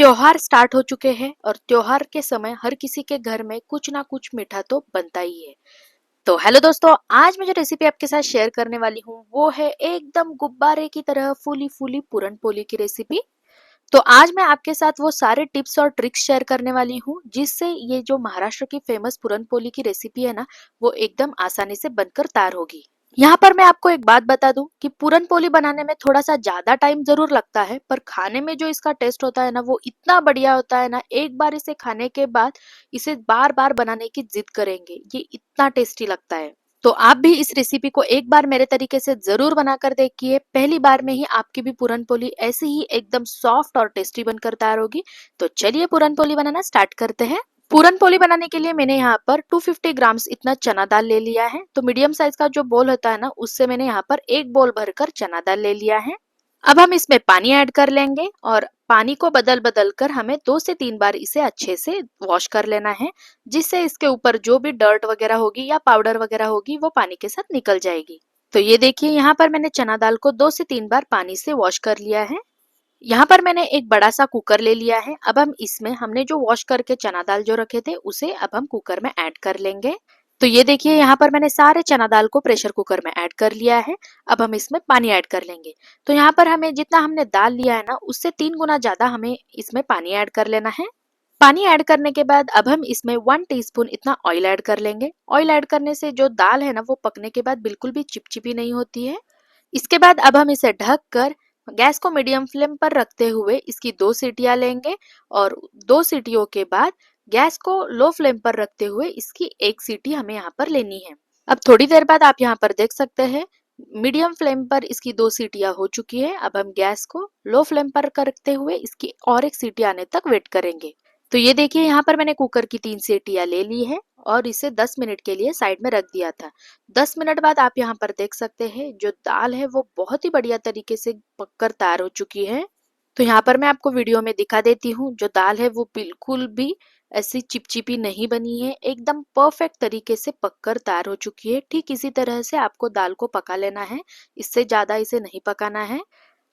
त्योहार स्टार्ट हो चुके हैं और त्योहार के समय हर किसी के घर में कुछ ना कुछ मीठा तो बनता ही है। तो हेलो दोस्तों, आज मैं जो रेसिपी आपके साथ शेयर करने वाली हूँ वो है एकदम गुब्बारे की तरह फूली फूली पूरन पोली की रेसिपी। तो आज मैं आपके साथ वो सारे टिप्स और ट्रिक्स शेयर करने वाली हूँ जिससे ये जो महाराष्ट्र की फेमस पूरन पोली की रेसिपी है ना, वो एकदम आसानी से बनकर तैयार होगी। यहाँ पर मैं आपको एक बात बता दूं कि पूरन पोली बनाने में थोड़ा सा ज्यादा टाइम जरूर लगता है, पर खाने में जो इसका टेस्ट होता है ना वो इतना बढ़िया होता है ना, एक बार इसे खाने के बाद इसे बार बार बनाने की जिद करेंगे, ये इतना टेस्टी लगता है। तो आप भी इस रेसिपी को एक बार मेरे तरीके से जरूर बनाकर देखिए, पहली बार में ही आपकी भी पूरन पोली ऐसे ही एकदम सॉफ्ट और टेस्टी बनकर तैयार होगी। तो चलिए पूरन पोली बनाना स्टार्ट करते हैं। पूरन पोली बनाने के लिए मैंने यहाँ पर 250 ग्राम्स इतना चना दाल ले लिया है। तो मीडियम साइज का जो बोल होता है ना, उससे मैंने यहाँ पर एक बोल भरकर चना दाल ले लिया है। अब हम इसमें पानी ऐड कर लेंगे और पानी को बदल बदल कर हमें 2 से 3 बार इसे अच्छे से वॉश कर लेना है, जिससे इसके ऊपर जो भी डर्ट वगैरह होगी या पाउडर वगैरह होगी वो पानी के साथ निकल जाएगी। तो ये देखिए, यहाँ पर मैंने चना दाल को 2 से 3 बार पानी से वॉश कर लिया है। यहाँ पर मैंने एक बड़ा सा कुकर ले लिया है। अब हम इसमें हमने जो वॉश करके चना दाल जो रखे थे उसे अब हम कुकर में ऐड कर लेंगे। तो ये देखिए, यहाँ पर मैंने सारे चना दाल को प्रेशर कुकर में ऐड कर लिया है। अब हम इसमें पानी ऐड कर लेंगे। तो यहाँ पर हमें जितना हमने दाल लिया है ना, उससे 3 गुना ज्यादा हमें इसमें पानी ऐड कर लेना है। पानी ऐड करने के बाद अब हम इसमें 1 टीस्पून इतना ऑयल ऐड कर लेंगे। ऑयल ऐड करने से जो दाल है ना वो पकने के बाद बिल्कुल भी चिपचिपी नहीं होती है। इसके बाद अब हम इसे ढक कर गैस को मीडियम फ्लेम पर रखते हुए इसकी 2 सीटियां लेंगे और 2 सीटियों के बाद गैस को लो फ्लेम पर रखते हुए इसकी 1 सीटी हमें यहाँ पर लेनी है। अब थोड़ी देर बाद आप यहाँ पर देख सकते हैं मीडियम फ्लेम पर इसकी 2 सीटियां हो चुकी है। अब हम गैस को लो फ्लेम पर करते हुए इसकी और 1 सीटी आने तक वेट करेंगे। तो ये देखिए, यहाँ पर मैंने कुकर की 3 सीटियां ले ली है और इसे 10 मिनट के लिए साइड में रख दिया था। 10 मिनट बाद आप यहाँ पर देख सकते हैं जो दाल है वो बहुत ही बढ़िया तरीके से पककर तैयार हो चुकी है। तो यहाँ पर मैं आपको वीडियो में दिखा देती हूँ, जो दाल है वो बिल्कुल भी ऐसी चिपचिपी नहीं बनी है, एकदम परफेक्ट तरीके से पककर तैयार हो चुकी है। ठीक इसी तरह से आपको दाल को पका लेना है, इससे ज्यादा इसे नहीं पकाना है।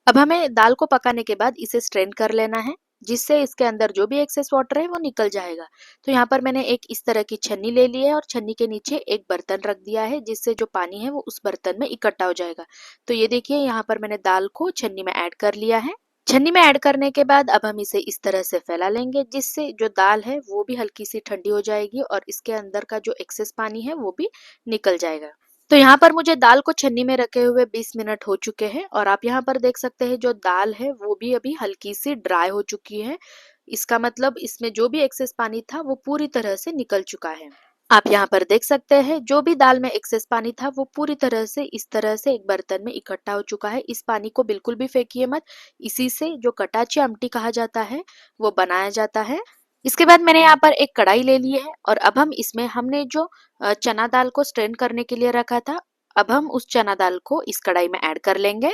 अब हमें दाल को पकाने के बाद इसे स्ट्रेन कर लेना है, जिससे इसके अंदर जो भी एक्सेस वाटर है वो निकल जाएगा। तो यहाँ पर मैंने एक इस तरह की छन्नी ले ली है और छन्नी के नीचे एक बर्तन रख दिया है, जिससे जो पानी है वो उस बर्तन में इकट्ठा हो जाएगा। तो ये देखिए, यहाँ पर मैंने दाल को छन्नी में ऐड कर लिया है। छन्नी में ऐड करने के बाद अब हम इसे इस तरह से फैला लेंगे, जिससे जो दाल है वो भी हल्की सी ठंडी हो जाएगी और इसके अंदर का जो एक्सेस पानी है वो भी निकल जाएगा। तो यहाँ पर मुझे दाल को छन्नी में रखे हुए 20 मिनट हो चुके हैं और आप यहाँ पर देख सकते हैं जो दाल है वो भी अभी हल्की सी ड्राई हो चुकी है। इसका मतलब इसमें जो भी एक्सेस पानी था वो पूरी तरह से निकल चुका है। आप यहाँ पर देख सकते हैं जो भी दाल में एक्सेस पानी था वो पूरी तरह से इस तरह से एक बर्तन में इकट्ठा हो चुका है। इस पानी को बिल्कुल भी फेंकिए मत, इसी से जो कटाची आमटी कहा जाता है वो बनाया जाता है। इसके बाद मैंने यहाँ पर एक कढ़ाई ले ली है और अब हम इसमें हमने जो चना दाल को स्ट्रेन करने के लिए रखा था, अब हम उस चना दाल को इस कढ़ाई में ऐड कर लेंगे।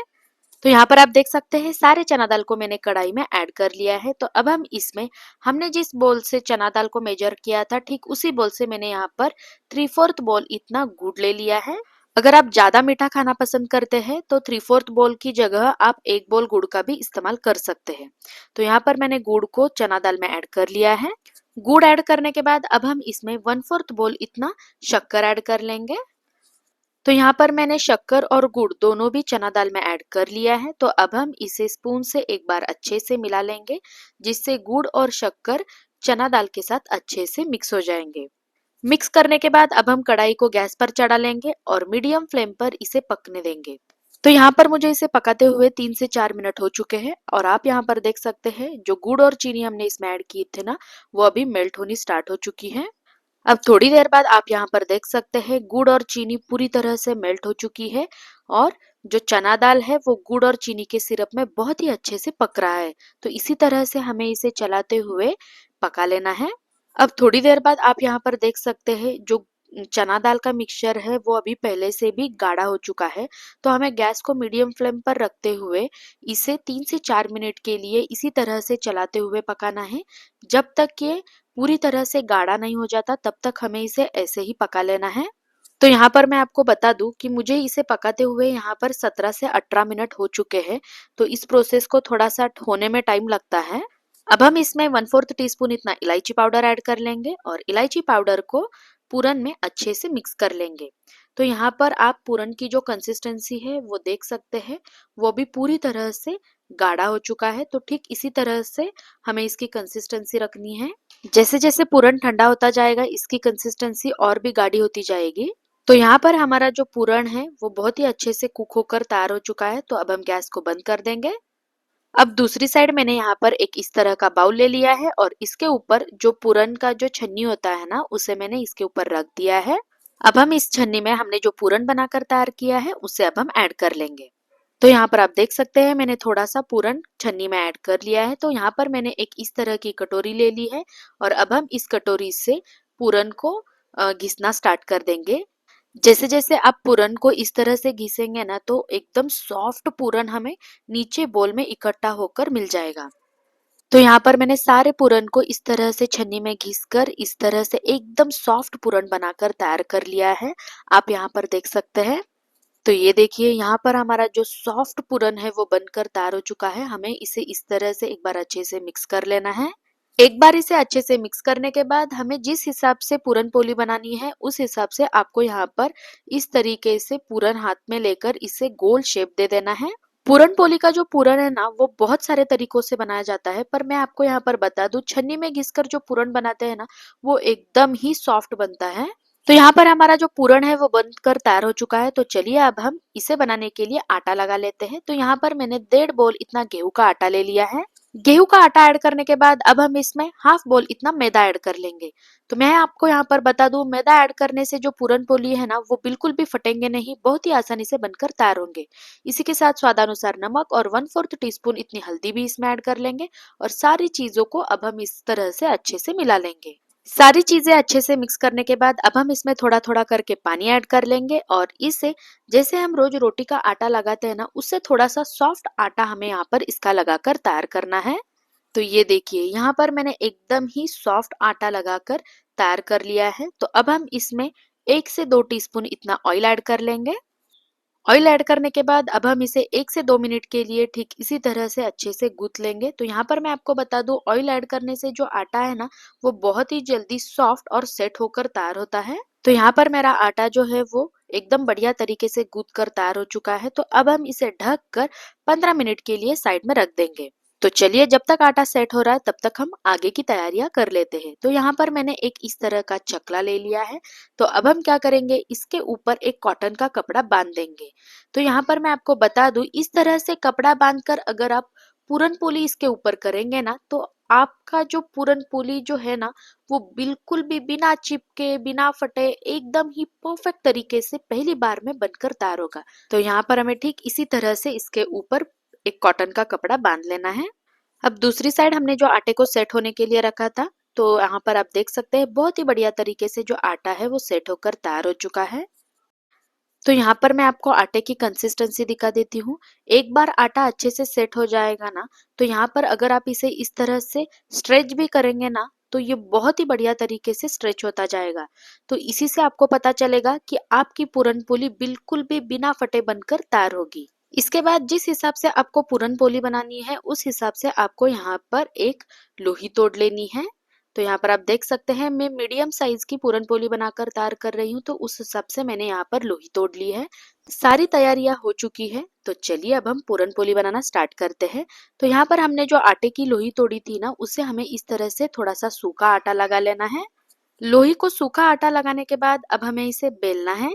तो यहाँ पर आप देख सकते हैं सारे चना दाल को मैंने कढ़ाई में ऐड कर लिया है। तो अब हम इसमें हमने जिस बोल से चना दाल को मेजर किया था, ठीक उसी बोल से मैंने यहाँ पर 3/4 बोल इतना गुड़ ले लिया है। अगर आप ज्यादा मीठा खाना पसंद करते हैं तो 3/4 बोल की जगह आप 1 बोल गुड़ का भी इस्तेमाल कर सकते हैं। तो यहाँ पर मैंने गुड़ को चना दाल में ऐड कर लिया है। गुड़ ऐड करने के बाद अब हम इसमें 1/4 बोल इतना शक्कर ऐड कर लेंगे। तो यहाँ पर मैंने शक्कर और गुड़ दोनों भी चना दाल में ऐड कर लिया है। तो अब हम इसे स्पून से एक बार अच्छे से मिला लेंगे, जिससे गुड़ और शक्कर चना दाल के साथ अच्छे से मिक्स हो जाएंगे। मिक्स करने के बाद अब हम कढ़ाई को गैस पर चढ़ा लेंगे और मीडियम फ्लेम पर इसे पकने देंगे। तो यहाँ पर मुझे इसे पकाते हुए 3 से 4 मिनट हो चुके हैं और आप यहाँ पर देख सकते हैं जो गुड़ और चीनी हमने इसमें ऐड किए थे ना, वो अभी मेल्ट होनी स्टार्ट हो चुकी है। अब थोड़ी देर बाद आप यहाँ पर देख सकते हैं गुड़ और चीनी पूरी तरह से मेल्ट हो चुकी है और जो चना दाल है वो गुड़ और चीनी के सिरप में बहुत ही अच्छे से पक रहा है। तो इसी तरह से हमें इसे चलाते हुए पका लेना है। अब थोड़ी देर बाद आप यहाँ पर देख सकते हैं जो चना दाल का मिक्सचर है वो अभी पहले से भी गाढ़ा हो चुका है। तो हमें गैस को मीडियम फ्लेम पर रखते हुए इसे 3 से 4 मिनट के लिए इसी तरह से चलाते हुए पकाना है। जब तक ये पूरी तरह से गाढ़ा नहीं हो जाता तब तक हमें इसे ऐसे ही पका लेना है। तो यहाँ पर मैं आपको बता दूं कि मुझे इसे पकाते हुए यहाँ पर 17 से 18 मिनट हो चुके हैं। तो इस प्रोसेस को थोड़ा सा होने में टाइम लगता है। अब हम इसमें 1/4 टीस्पून इतना इलायची पाउडर ऐड कर लेंगे और इलायची पाउडर को पूरन में अच्छे से मिक्स कर लेंगे। तो यहाँ पर आप पूरन की जो कंसिस्टेंसी है वो देख सकते हैं, वो भी पूरी तरह से गाढ़ा हो चुका है। तो ठीक इसी तरह से हमें इसकी कंसिस्टेंसी रखनी है। जैसे जैसे पूरन ठंडा होता जाएगा इसकी कंसिस्टेंसी और भी गाढ़ी होती जाएगी। तो यहाँ पर हमारा जो पूरण है वो बहुत ही अच्छे से कुक होकर तैयार हो चुका है। तो अब हम गैस को बंद कर देंगे। अब दूसरी साइड मैंने यहाँ पर एक इस तरह का बाउल ले लिया है और इसके ऊपर जो पूरन का जो छन्नी होता है ना, उसे मैंने इसके ऊपर रख दिया है। अब हम इस छन्नी में हमने जो पूरन बनाकर तैयार किया है उसे अब हम ऐड कर लेंगे। तो यहाँ पर आप देख सकते हैं मैंने थोड़ा सा पूरन छन्नी में ऐड कर लिया है। तो यहाँ पर मैंने एक इस तरह की कटोरी ले ली है और अब हम इस कटोरी से पूरन को घिसना स्टार्ट कर देंगे। जैसे जैसे आप पूरन को इस तरह से घिसेंगे ना, तो एकदम सॉफ्ट पूरन हमें नीचे बोल में इकट्ठा होकर मिल जाएगा। तो यहाँ पर मैंने सारे पूरन को इस तरह से छन्नी में घिसकर इस तरह से एकदम सॉफ्ट पूरन बनाकर तैयार कर लिया है। आप यहाँ पर देख सकते हैं। तो ये देखिए यहाँ पर हमारा जो सॉफ्ट पूरन है वो बनकर तैयार हो चुका है। हमें इसे इस तरह से एक बार अच्छे से मिक्स कर लेना है। एक बार इसे अच्छे से मिक्स करने के बाद हमें जिस हिसाब से पूरन पोली बनानी है उस हिसाब से आपको यहाँ पर इस तरीके से पूरन हाथ में लेकर इसे गोल शेप दे देना है। पूरन पोली का जो पूरन है ना वो बहुत सारे तरीकों से बनाया जाता है, पर मैं आपको यहाँ पर बता दूं छन्नी में घिसकर जो पूरन बनाते हैं ना वो एकदम ही सॉफ्ट बनता है। तो यहाँ पर हमारा जो पूरण है वो बनकर तैयार हो चुका है। तो चलिए अब हम इसे बनाने के लिए आटा लगा लेते हैं। तो यहाँ पर मैंने 1.5 बोल इतना गेहूं का आटा ले लिया है। गेहूं का आटा ऐड करने के बाद अब हम इसमें हाफ बोल इतना मैदा ऐड कर लेंगे। तो मैं आपको यहाँ पर बता दूं मैदा ऐड करने से जो पूरन पोली है ना वो बिल्कुल भी फटेंगे नहीं, बहुत ही आसानी से बनकर तैयार होंगे। इसी के साथ स्वादानुसार नमक और 1/4 टीस्पून इतनी हल्दी भी इसमें ऐड कर लेंगे और सारी चीजों को अब हम इस तरह से अच्छे से मिला लेंगे। सारी चीजें अच्छे से मिक्स करने के बाद अब हम इसमें थोड़ा थोड़ा करके पानी ऐड कर लेंगे और इसे जैसे हम रोज रोटी का आटा लगाते हैं ना उससे थोड़ा सा सॉफ्ट आटा हमें यहाँ पर इसका लगाकर तैयार करना है। तो ये देखिए यहाँ पर मैंने एकदम ही सॉफ्ट आटा लगाकर तैयार कर लिया है। तो अब हम इसमें 1 से 2 टीस्पून इतना ऑयल ऐड कर लेंगे। ऑयल ऐड करने के बाद अब हम इसे 1 से 2 मिनट के लिए ठीक इसी तरह से अच्छे से गूंथ लेंगे। तो यहाँ पर मैं आपको बता दूं ऑयल ऐड करने से जो आटा है ना वो बहुत ही जल्दी सॉफ्ट और सेट होकर तैयार होता है। तो यहाँ पर मेरा आटा जो है वो एकदम बढ़िया तरीके से गूंथ कर तैयार हो चुका है। तो अब हम इसे ढक कर 15 मिनट के लिए साइड में रख देंगे। तो चलिए जब तक आटा सेट हो रहा है तब तक हम आगे की तैयारियां कर लेते हैं। तो यहाँ पर मैंने एक इस तरह का चकला ले लिया है। तो अब हम क्या करेंगे इसके ऊपर एक कॉटन का कपड़ा बांध देंगे। तो यहाँ पर मैं आपको बता दूं इस तरह से कपड़ा बांधकर अगर आप पूरन पोली इसके ऊपर करेंगे ना तो आपका जो पूरन पोली जो है ना वो बिल्कुल भी बिना चिपके बिना फटे एकदम ही परफेक्ट तरीके से पहली बार में बनकर तैयार होगा। तो यहाँ पर हमें ठीक इसी तरह से इसके ऊपर एक कॉटन का कपड़ा बांध लेना है। अब दूसरी साइड हमने जो आटे को सेट होने के लिए रखा था, तो यहाँ पर आप देख सकते हैं बहुत ही बढ़िया तरीके से जो आटा है वो सेट होकर तैयार हो चुका है। तो यहाँ पर मैं आपको आटे की कंसिस्टेंसी दिखा देती हूँ। एक बार आटा अच्छे से सेट हो जाएगा ना तो यहाँ पर अगर आप इसे इस तरह से स्ट्रेच भी करेंगे ना तो ये बहुत ही बढ़िया तरीके से स्ट्रेच होता जाएगा। तो इसी से आपको पता चलेगा कि आपकी पूरन पोली बिल्कुल भी बिना फटे बनकर तैयार होगी। इसके बाद जिस हिसाब से आपको पूरन पोली बनानी है उस हिसाब से आपको यहाँ पर एक लोही तोड़ लेनी है। तो यहाँ पर आप देख सकते हैं मैं मीडियम साइज की पूरन पोली बनाकर तैयार कर रही हूँ, तो उस हिसाब से मैंने यहाँ पर लोही तोड़ ली है। सारी तैयारियां हो चुकी है। तो चलिए अब हम पूरन पोली बनाना स्टार्ट करते हैं। तो यहाँ पर हमने जो आटे की लोही तोड़ी थी ना उसे हमें इस तरह से थोड़ा सा सूखा आटा लगा लेना है। लोही को सूखा आटा लगाने के बाद अब हमें इसे बेलना है।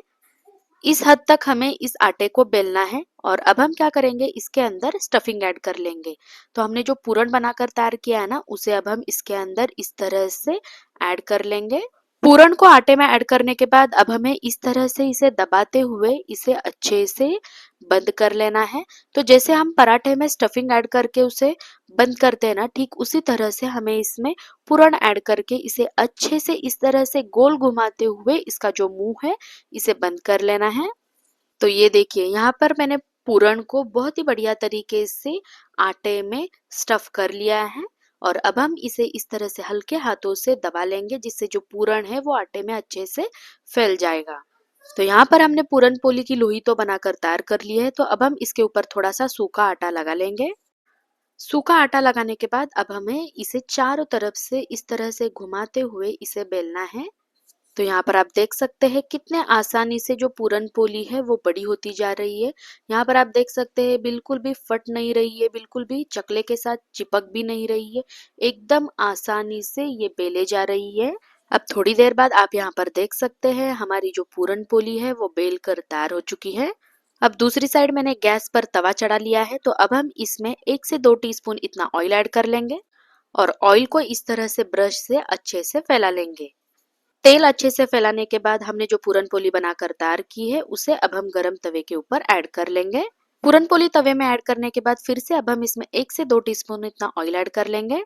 इस हद तक हमें इस आटे को बेलना है और अब हम क्या करेंगे इसके अंदर स्टफिंग ऐड कर लेंगे। तो हमने जो पूरण बनाकर तैयार किया है ना उसे अब हम इसके अंदर इस तरह से ऐड कर लेंगे। पूरण को आटे में ऐड करने के बाद अब हमें इस तरह से इसे दबाते हुए इसे अच्छे से बंद कर लेना है। तो जैसे हम पराठे में स्टफिंग ऐड करके उसे बंद करते हैं ना ठीक उसी तरह से हमें इसमें पूरण ऐड करके इसे अच्छे से इस तरह से गोल घुमाते हुए इसका जो मुंह है इसे बंद कर लेना है। तो ये देखिए यहाँ पर मैंने पूरण को बहुत ही बढ़िया तरीके से आटे में स्टफ कर लिया है और अब हम इसे इस तरह से हल्के हाथों से दबा लेंगे जिससे जो पूरण है वो आटे में अच्छे से फैल जाएगा। तो यहाँ पर हमने पूरन पोली की लोई तो बनाकर तैयार कर ली है। तो अब हम इसके ऊपर थोड़ा सा सूखा आटा लगा लेंगे। सूखा आटा लगाने के बाद अब हमें इसे चारों तरफ से इस तरह से घुमाते हुए इसे बेलना है। तो यहाँ पर आप देख सकते हैं कितने आसानी से जो पूरन पोली है वो बड़ी होती जा रही है। यहाँ पर आप देख सकते हैं बिल्कुल भी फट नहीं रही है, बिल्कुल भी चकले के साथ चिपक भी नहीं रही है, एकदम आसानी से ये बेले जा रही है। अब थोड़ी देर बाद आप यहाँ पर देख सकते हैं हमारी जो पूरन पोली है वो बेल कर तैयार हो चुकी है। अब दूसरी साइड मैंने गैस पर तवा चढ़ा लिया है, तो अब हम इसमें 1 से 2 टीस्पून इतना ऑयल ऐड कर लेंगे और ऑयल को इस तरह से ब्रश से अच्छे से फैला लेंगे। तेल अच्छे से फैलाने के बाद हमने जो पूरन पोली बनाकर तैयार की है उसे अब हम गरम तवे के ऊपर ऐड कर लेंगे। पूरन पोली तवे में ऐड करने के बाद फिर से अब हम इसमें 1 से 2 टीस्पून इतना ऑयल ऐड कर लेंगे।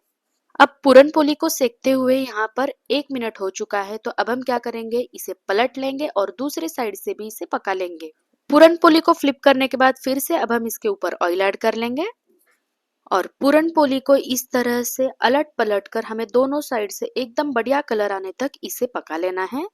अब पूरन पोली को सेकते हुए यहाँ पर 1 मिनट हो चुका है, तो अब हम क्या करेंगे, इसे पलट लेंगे और दूसरे साइड से भी इसे पका लेंगे। पूरन पोली को फ्लिप करने के बाद फिर से अब हम इसके ऊपर ऑयल ऐड कर लेंगे और पूरन पोली को इस तरह से अलट पलट कर हमें दोनों साइड से एकदम बढ़िया कलर आने तक इसे पका लेना है।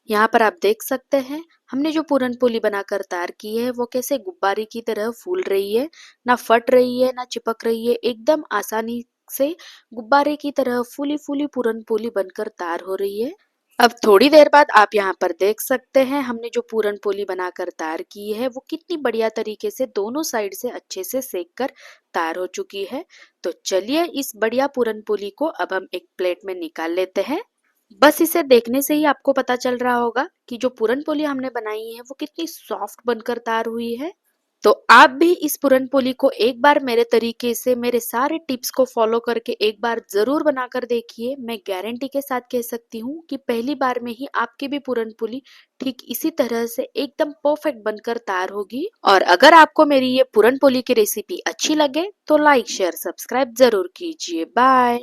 यहाँ पर आप देख सकते हैं हमने जो पूरन पोली बनाकर तैयार की है वो कैसे गुब्बारे की तरह फूल रही है, ना फट रही है ना चिपक रही है, एकदम आसानी से गुब्बारे की तरह फूली फूली पूरन पोली बनकर तैयार हो रही है। अब थोड़ी देर बाद आप यहाँ पर देख सकते हैं हमने जो पूरन पोली बनाकर तैयार की है वो कितनी बढ़िया तरीके से दोनों साइड से अच्छे से सेक कर तैयार हो चुकी है। तो चलिए इस बढ़िया पूरन पोली को अब हम एक प्लेट में निकाल लेते हैं। बस इसे देखने से ही आपको पता चल रहा होगा कि जो पूरन पोली हमने बनाई है वो कितनी सॉफ्ट बनकर तैयार हुई है। तो आप भी इस पूरन पोली को एक बार मेरे तरीके से मेरे सारे टिप्स को फॉलो करके एक बार जरूर बनाकर देखिए। मैं गारंटी के साथ कह सकती हूँ कि पहली बार में ही आपकी भी पूरन पोली ठीक इसी तरह से एकदम परफेक्ट बनकर तैयार होगी। और अगर आपको मेरी ये पूरन पोली की रेसिपी अच्छी लगे तो लाइक शेयर सब्सक्राइब जरूर कीजिए। बाय।